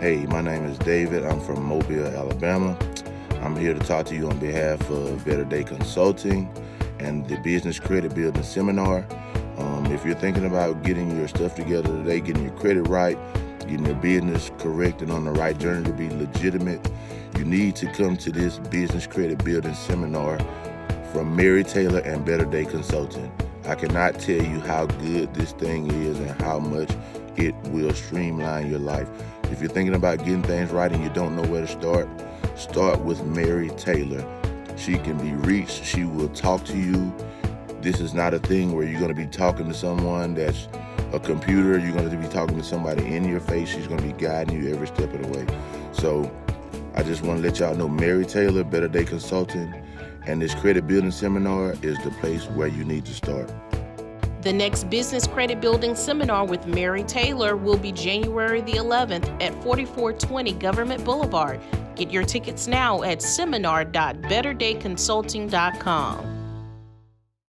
Hey, my name is David. I'm from Mobile, Alabama. I'm here to talk to you on behalf of Better Day Consulting and the Business Credit Building Seminar. If you're thinking about getting your stuff together today, getting your credit right, getting your business correct and on the right journey to be legitimate, you need to come to this Business Credit Building Seminar from Mary Taylor and Better Day Consulting. I cannot tell you how good this thing is and how much it will streamline your life. If you're thinking about getting things right and you don't know where to start with Mary Taylor. She can be reached. She will talk to you. This is not a thing where you're going to be talking to someone that's a computer. You're going to be talking to somebody in your face. She's going to be guiding you every step of the way. So I just want to let y'all know Mary Taylor, Better Day Consulting, and this credit building seminar is the place where you need to start. The next Business Credit Building Seminar with Mary Taylor will be January the 11th at 4420 Government Boulevard. Get your tickets now at seminar.betterdayconsulting.com.